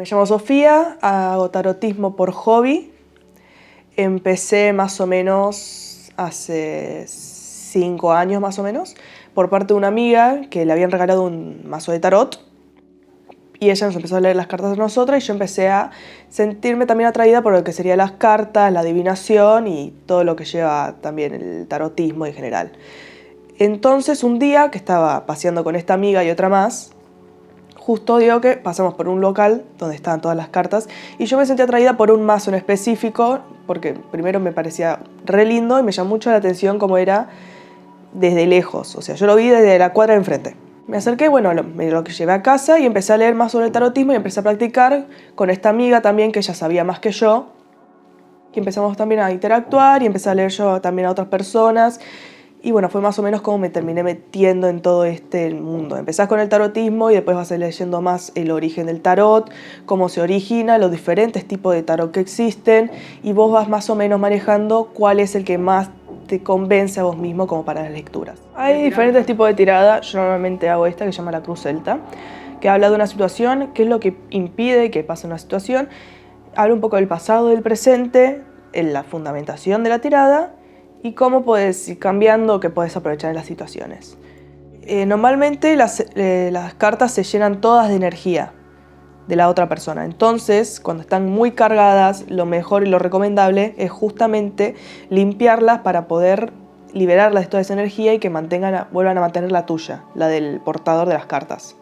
Me llamo Sofía, hago tarotismo por hobby. Empecé más o menos hace 5 años más o menos, por parte de una amiga que le habían regalado un mazo de tarot y ella nos empezó a leer las cartas a nosotras y yo empecé a sentirme también atraída por lo que serían las cartas, la adivinación y todo lo que lleva también el tarotismo en general. Entonces un día que estaba paseando con esta amiga y otra más, justo digo que pasamos por un local donde estaban todas las cartas y yo me sentí atraída por un mazo en específico porque primero me parecía re lindo y me llamó mucho la atención cómo era desde lejos, o sea, yo lo vi desde la cuadra de enfrente. Me acerqué, bueno, me lo llevé a casa y empecé a leer más sobre el tarotismo y empecé a practicar con esta amiga también que ella sabía más que yo y empezamos también a interactuar y empecé a leer yo también a otras personas. Y bueno, fue más o menos como me terminé metiendo en todo este mundo. Empezás con el tarotismo y después vas a ir leyendo más el origen del tarot, cómo se origina, los diferentes tipos de tarot que existen y vos vas más o menos manejando cuál es el que más te convence a vos mismo como para las lecturas. Hay diferentes tipos de tirada. Yo normalmente hago esta que se llama la cruz celta, que habla de una situación, qué es lo que impide que pase una situación. Habla un poco del pasado, del presente, en la fundamentación de la tirada y cómo puedes ir cambiando, que puedes aprovechar en las situaciones. Normalmente las cartas se llenan todas de energía de la otra persona. Entonces, cuando están muy cargadas, lo mejor y lo recomendable es justamente limpiarlas para poder liberarlas de toda esa energía y que vuelvan a mantener la tuya, la del portador de las cartas.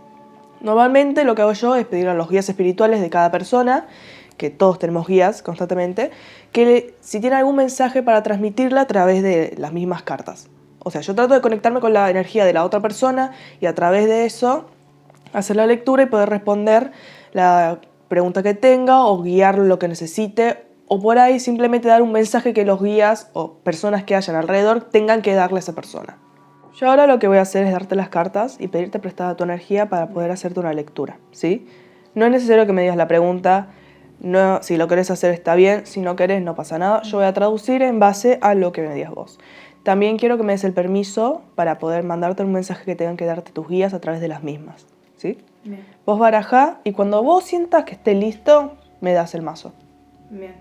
Normalmente lo que hago yo es pedir a los guías espirituales de cada persona, que todos tenemos guías constantemente, que si tienen algún mensaje para transmitirla a través de las mismas cartas. O sea, yo trato de conectarme con la energía de la otra persona y a través de eso hacer la lectura y poder responder la pregunta que tenga o guiar lo que necesite o por ahí simplemente dar un mensaje que los guías o personas que hayan alrededor tengan que darle a esa persona. Yo ahora lo que voy a hacer es darte las cartas y pedirte prestada tu energía para poder hacerte una lectura, ¿sí? No es necesario que me digas la pregunta. No, si lo querés hacer está bien, si no querés no pasa nada. Yo voy a traducir en base a lo que me digas vos. También quiero que me des el permiso para poder mandarte un mensaje que tengan que darte tus guías a través de las mismas, ¿sí? Bien. Vos barajá y cuando vos sientas que esté listo, me das el mazo. Bien.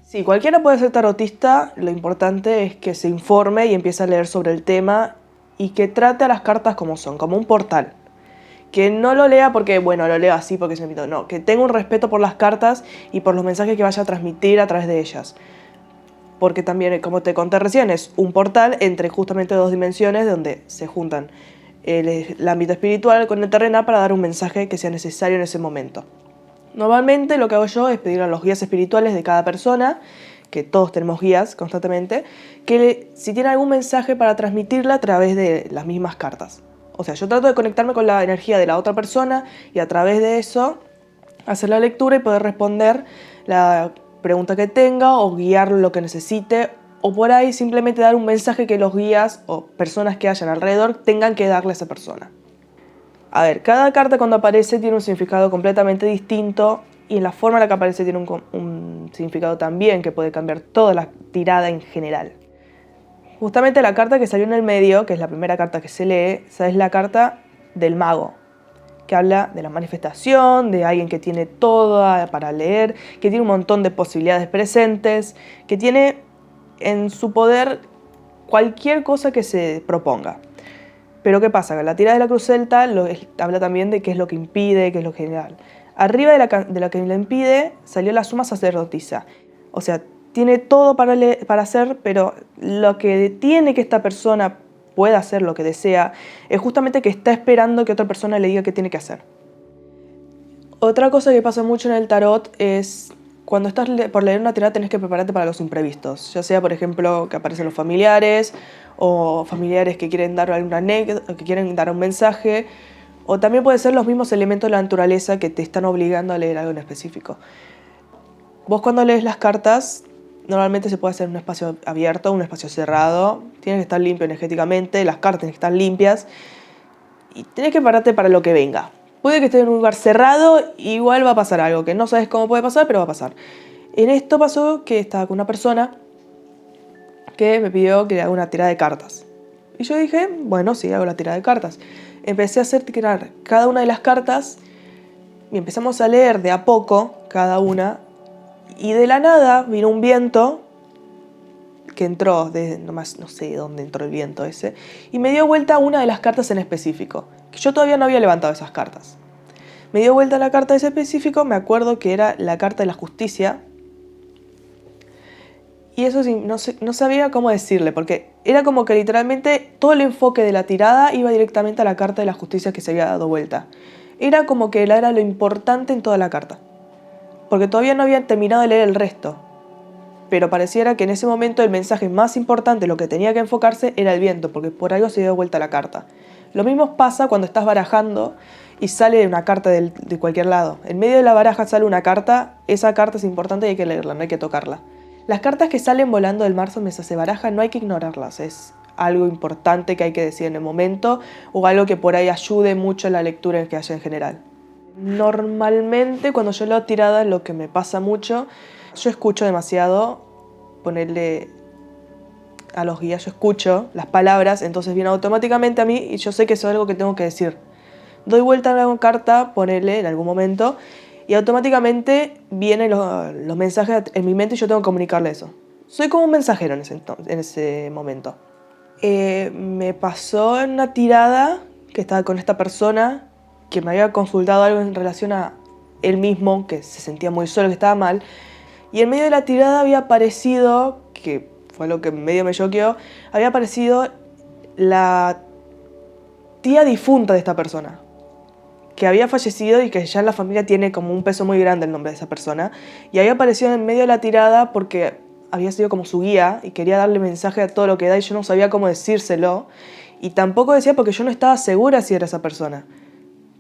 Sí, cualquiera puede ser tarotista, lo importante es que se informe y empiece a leer sobre el tema y que trate a las cartas como son, como un portal. Que no lo lea porque, bueno, lo leo así porque se me invitó. No, que tenga un respeto por las cartas y por los mensajes que vaya a transmitir a través de ellas. Porque también, como te conté recién, es un portal entre justamente dos dimensiones donde se juntan el ámbito espiritual con el terrenal para dar un mensaje que sea necesario en ese momento. Normalmente lo que hago yo es pedir a los guías espirituales de cada persona, que todos tenemos guías constantemente, que si tienen algún mensaje para transmitirla a través de las mismas cartas. O sea, yo trato de conectarme con la energía de la otra persona y a través de eso hacer la lectura y poder responder la pregunta que tenga o guiar lo que necesite o por ahí simplemente dar un mensaje que los guías o personas que hayan alrededor tengan que darle a esa persona. A ver, cada carta cuando aparece tiene un significado completamente distinto y en la forma en la que aparece tiene un significado también que puede cambiar toda la tirada en general. Justamente la carta que salió en el medio, que es la primera carta que se lee, esa es la carta del mago, que habla de la manifestación, de alguien que tiene todo para leer, que tiene un montón de posibilidades presentes, que tiene en su poder cualquier cosa que se proponga. Pero ¿qué pasa? La tirada de la cruz celta habla también de qué es lo que impide, qué es lo general. Arriba de lo que le impide salió la suma sacerdotisa. O sea, tiene todo para hacer, pero lo que detiene que esta persona pueda hacer lo que desea es justamente que está esperando que otra persona le diga qué tiene que hacer. Otra cosa que pasa mucho en el tarot es cuando estás por leer una tirada tenés que prepararte para los imprevistos, ya sea por ejemplo que aparecen los familiares o familiares que quieren dar alguna anécdota, que quieren dar un mensaje, o también pueden ser los mismos elementos de la naturaleza que te están obligando a leer algo en específico. Vos cuando lees las cartas normalmente se puede hacer en un espacio abierto, un espacio cerrado, tiene que estar limpio energéticamente, las cartas tienen que estar limpias y tenés que prepararte para lo que venga. Puede que estés en un lugar cerrado, igual va a pasar algo, que no sabes cómo puede pasar, pero va a pasar. En esto pasó que estaba con una persona que me pidió que haga una tirada de cartas. Y yo dije, bueno, sí, hago la tirada de cartas. Empecé a hacer tirar cada una de las cartas Y empezamos a leer de a poco cada una. Y de la nada vino un viento que entró, no sé de dónde entró el viento ese, y me dio vuelta una de las cartas en específico, que yo todavía no había levantado esas cartas. Me dio vuelta la carta ese específico, me acuerdo que era la carta de la justicia, y eso sí, no sabía cómo decirle, porque era como que literalmente todo el enfoque de la tirada iba directamente a la carta de la justicia que se había dado vuelta. Era como que era lo importante en toda la carta, porque todavía no había terminado de leer el resto. Pero pareciera que en ese momento el mensaje más importante, lo que tenía que enfocarse, era el viento, porque por algo se dio vuelta la carta. Lo mismo pasa cuando estás barajando y sale una carta de cualquier lado. En medio de la baraja sale una carta, esa carta es importante y hay que leerla, no hay que tocarla. Las cartas que salen volando del mazo mientras se baraja no hay que ignorarlas, es algo importante que hay que decir en el momento o algo que por ahí ayude mucho en la lectura que haya en general. Normalmente cuando yo leo tiradas lo que me pasa mucho, yo escucho demasiado, ponerle a los guías, yo escucho las palabras, entonces viene automáticamente a mí y yo sé que eso es algo que tengo que decir. Doy vuelta a la carta, ponerle en algún momento, y automáticamente vienen los mensajes en mi mente y yo tengo que comunicarle eso. Soy como un mensajero en ese momento. Me pasó en una tirada que estaba con esta persona que me había consultado algo en relación a él mismo, que se sentía muy solo, que estaba mal, y en medio de la tirada había aparecido, que fue lo que medio me choqueó, había aparecido la tía difunta de esta persona, que había fallecido y que ya en la familia tiene como un peso muy grande el nombre de esa persona, y había aparecido en medio de la tirada porque había sido como su guía y quería darle mensaje a todo lo que da y yo no sabía cómo decírselo, y tampoco decía porque yo no estaba segura si era esa persona.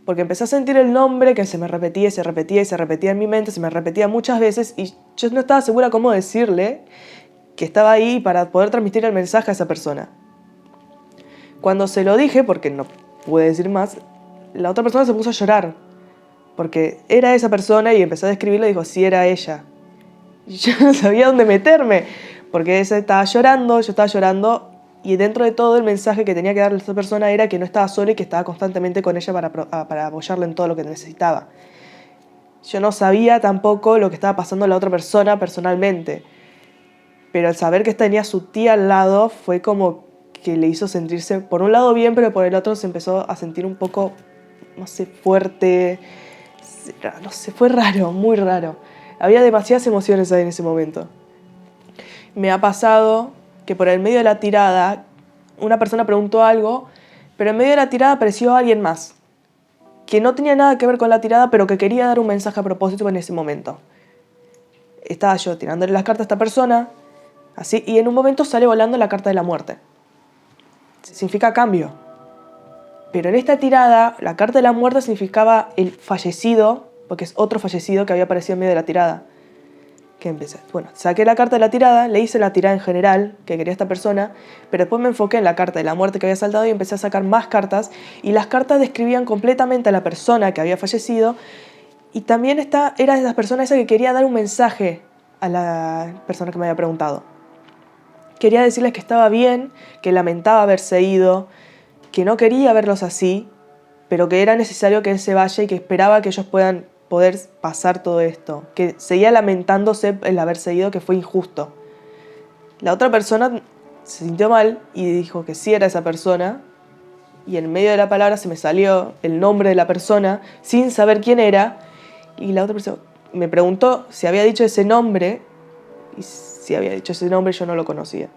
Porque empecé a sentir el nombre que se me repetía y se repetía y se repetía en mi mente, se me repetía muchas veces y yo no estaba segura cómo decirle que estaba ahí para poder transmitir el mensaje a esa persona. Cuando se lo dije, porque no pude decir más, la otra persona se puso a llorar. Porque era esa persona y empecé a describirlo y dijo, sí, era ella. Y yo no sabía dónde meterme, porque ella estaba llorando, yo estaba llorando. Y dentro de todo el mensaje que tenía que darle a esta persona era que no estaba sola y que estaba constantemente con ella para apoyarla en todo lo que necesitaba. Yo no sabía tampoco lo que estaba pasando a la otra persona personalmente. Pero al saber que tenía su tía al lado fue como que le hizo sentirse por un lado bien, pero por el otro se empezó a sentir un poco, no sé, fuerte. No sé, fue raro, muy raro. Había demasiadas emociones ahí en ese momento. Me ha pasado que por el medio de la tirada una persona preguntó algo, pero en medio de la tirada apareció alguien más, que no tenía nada que ver con la tirada, pero que quería dar un mensaje a propósito en ese momento. Estaba yo tirándole las cartas a esta persona, así, y en un momento sale volando la carta de la muerte. Significa cambio. Pero en esta tirada, la carta de la muerte significaba el fallecido, porque es otro fallecido que había aparecido en medio de la tirada. Que empecé. Bueno, saqué la carta de la tirada, le hice la tirada en general que quería esta persona, pero después me enfoqué en la carta de la muerte que había saltado y empecé a sacar más cartas, y las cartas describían completamente a la persona que había fallecido, y también era de las personas esa que quería dar un mensaje a la persona que me había preguntado. Quería decirles que estaba bien, que lamentaba haberse ido, que no quería verlos así, pero que era necesario que él se vaya y que esperaba que ellos puedan poder pasar todo esto, que seguía lamentándose el haberse ido, que fue injusto. La otra persona se sintió mal y dijo que sí era esa persona, y en medio de la palabra se me salió el nombre de la persona sin saber quién era, y la otra persona me preguntó si había dicho ese nombre, y si había dicho ese nombre yo no lo conocía.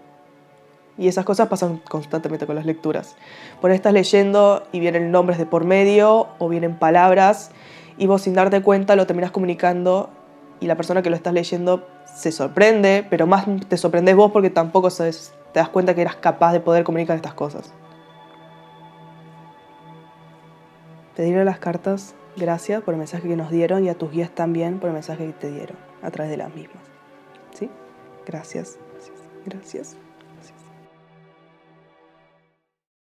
Y esas cosas pasan constantemente con las lecturas. Por ahí estás leyendo y vienen nombres de por medio o vienen palabras y vos sin darte cuenta lo terminás comunicando y la persona que lo estás leyendo se sorprende, pero más te sorprendes vos porque tampoco te das cuenta que eras capaz de poder comunicar estas cosas. Pedirle a las cartas gracias por el mensaje que nos dieron y a tus guías también por el mensaje que te dieron a través de las mismas. ¿Sí? Gracias. Gracias.